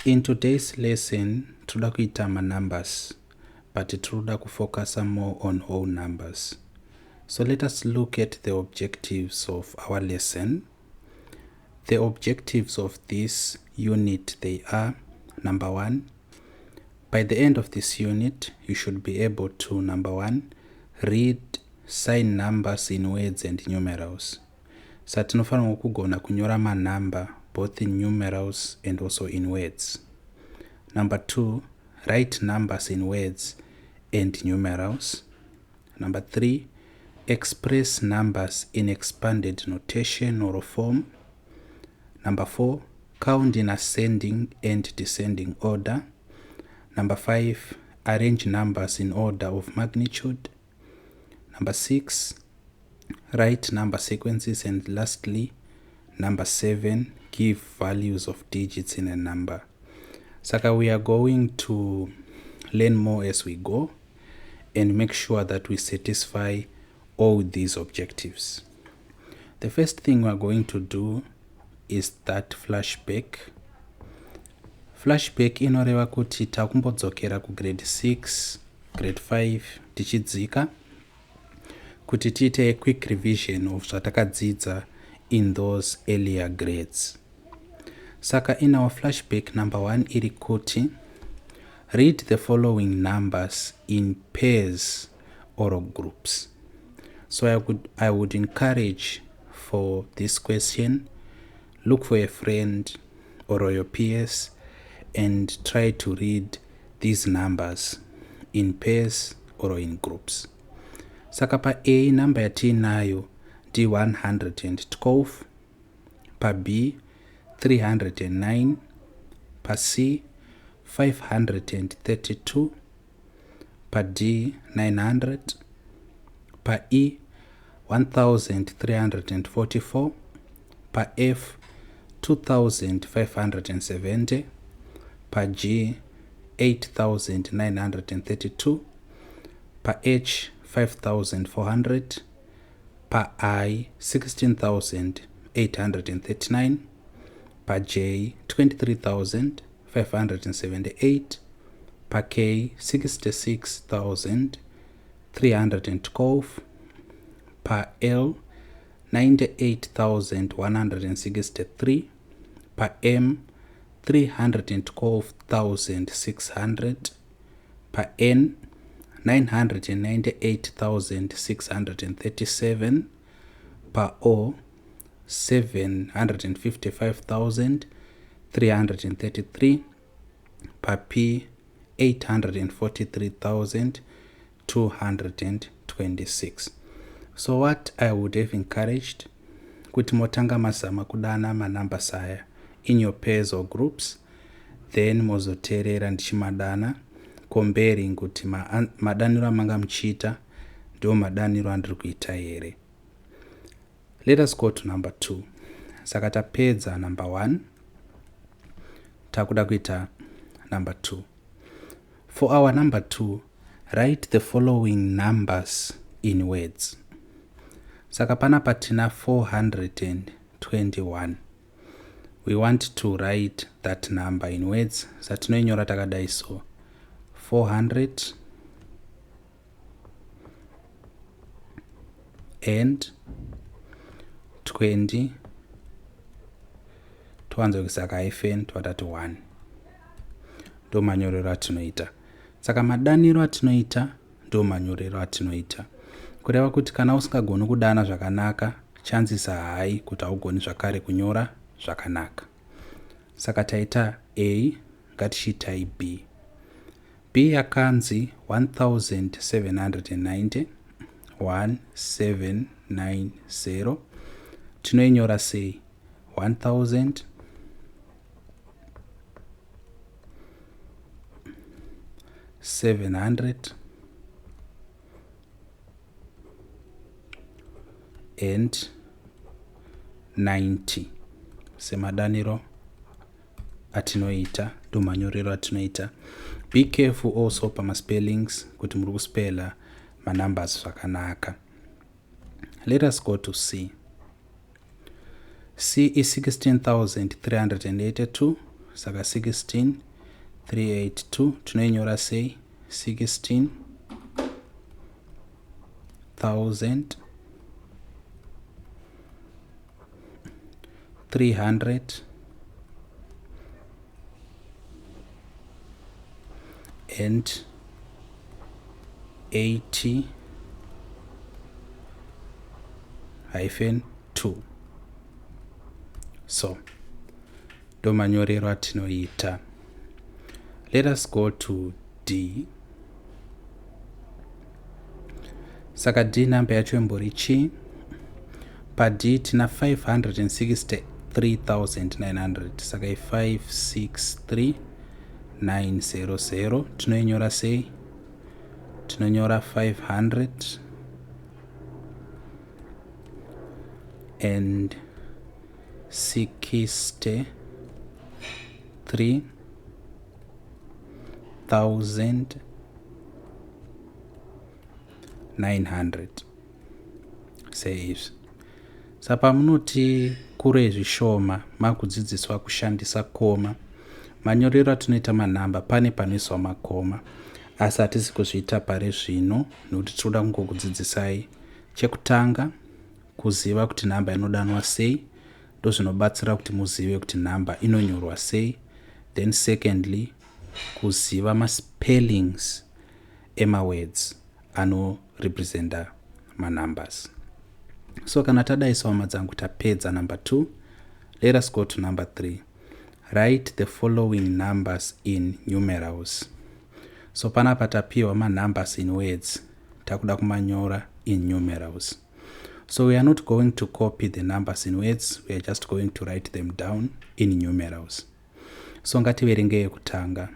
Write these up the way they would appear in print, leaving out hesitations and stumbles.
In today's lesson, toda kuita numbers, but toda focus more on whole numbers. So let us look at the objectives of our lesson. The objectives of this unit, they are: number one, by the end of this unit, you should be able to, number one, read sign numbers in words and numerals. So tinofanira kugona kunyora manamba both in numerals and also in words. Number two, write numbers in words and numerals. Number three, express numbers in expanded notation or form. Number four, count in ascending and descending order. Number five, arrange numbers in order of magnitude. Number six, write number sequences. And lastly, number seven, give values of digits in a number. Saka we are going to learn more as we go and make sure that we satisfy all these objectives. The first thing we are going to do is that flashback. Flashback inoreva kuti takumbodzokera ku grade 6, grade 5 tichidzika kuti tiite a quick revision of zvatakadzidza in those earlier grades. Saka in our flashback, number one iri kuti read the following numbers in pairs or groups. So I would encourage for this question, look for a friend or your peers and try to read these numbers in pairs or in groups. Saka pa A number yatinayo ndi 112, pa B 309, pa C 532, pa D 900, pa E 1344, pa F 2570, pa G 8932, pa H 5400, pa I 16839, pa J 23578, pa K 66312, pa L 98163, pa M 312,600, pa N 998,637, pa O 755,333, pa P 843,226. So what I would have encouraged kuti motanga mazama kudana manamba saya in your pairs or groups, then mozoterera ndichimadana comparing kuti madaniro amanga muchiita ndo madaniro andiri kuita here. Let us go to number 2. Saka tapedza number 1, takuda kuita number 2. For our number 2, write the following numbers in words. Saka panapa tina 421. We want to write that number in words. Satinoinyora takadai so 400 and 20 tuanze kusaka hyphen twatati 1 ndo manyorero atinoita. Saka madaniro atinoita ndo manyorero atinoita, kureva kuti kana usingagoni kudana zvakanaka, chances high kuti haugoni zvakare kunyora zvakanaka. Saka taita A, ngatichitai B. B yakanzi 1790, 1790. Tinoinyora sei 1000 700 and 90 semadaniro atinoita ndo manyorero atinoita. Be careful also pama spellings kuti muri kuspela manumbers zvakanaka. Let us go to C. C is 16,382. saka 16,382 tinoinyora sei 16,380-2. So ndomanyorero atinoita. Let us go to D. Saka D number yacho imbori chi? PaD tina 563,900. Saka 563,900. Tinoinyora sei? Tinonyora 563,900 saves. Sapa munoti kure zvishoma makudzidziswa kushandisa koma. Manyorero atinoita manhamba pane panoiswa makoma, asi hatisi kuzviita pari zvino nokuti tinoda kungokudzidzisai chekutanga kuziva kuti nhamba inodanwa sei, ndozvinobatsira kuti muzive kuti nhamba inonyorwa sei. Then secondly, kuziva maspellings emawords anorepresenta manumbers. So kana tadaisawo madzangu tapedza number 2. Let us go to number 3. Write the following numbers in numerals. So panapa tapiwa numbers in words, takuda kumanyora in numerals. So we are not going to copy the numbers in words, we are just going to write them down in numerals. So ngativerenge yekutanga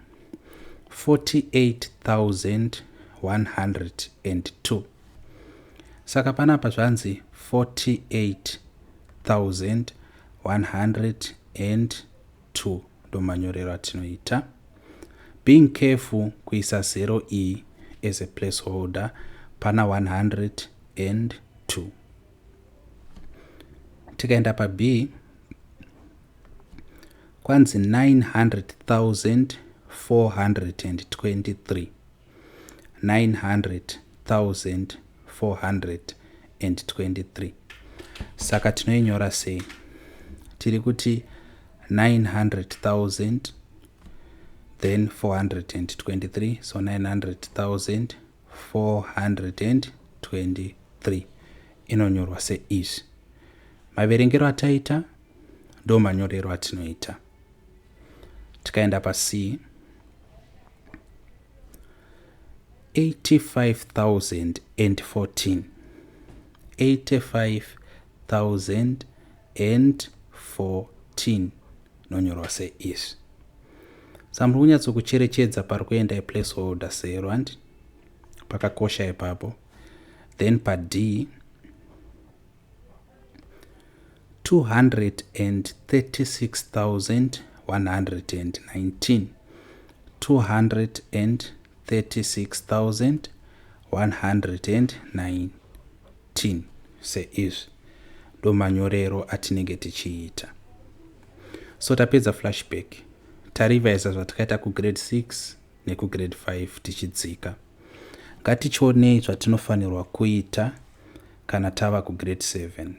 48,102. Saka panapa zvanzi 48,102 ndomanyorero atinoita. Being careful kuisa 0 e as a placeholder pana 102. Tikaenda pa B kwanzi 900,423. 900,423. Saka tinoinyora sei? Tiri kuti 900,000 then 423, so 900,423 inonyorwa seizvi. Maverengero ataita ndo manyorero atinoita. Tikaenda pa C 85,014. 85,014 nonyorwa seizvi. Samuri kunyatsokucherechedza pari kuenda placeholder 0 and pakakosha ipapo. Then pa D 236,119. 236,119 seizvi ndo manyorero atinenge tichiita. So tapedza flashback, tarivhaisa zvatakaita kugrade 6 nekugrade 5 tichidzika. Ngatichionei zvatinofanirwa kuita kana tava kugrade 7.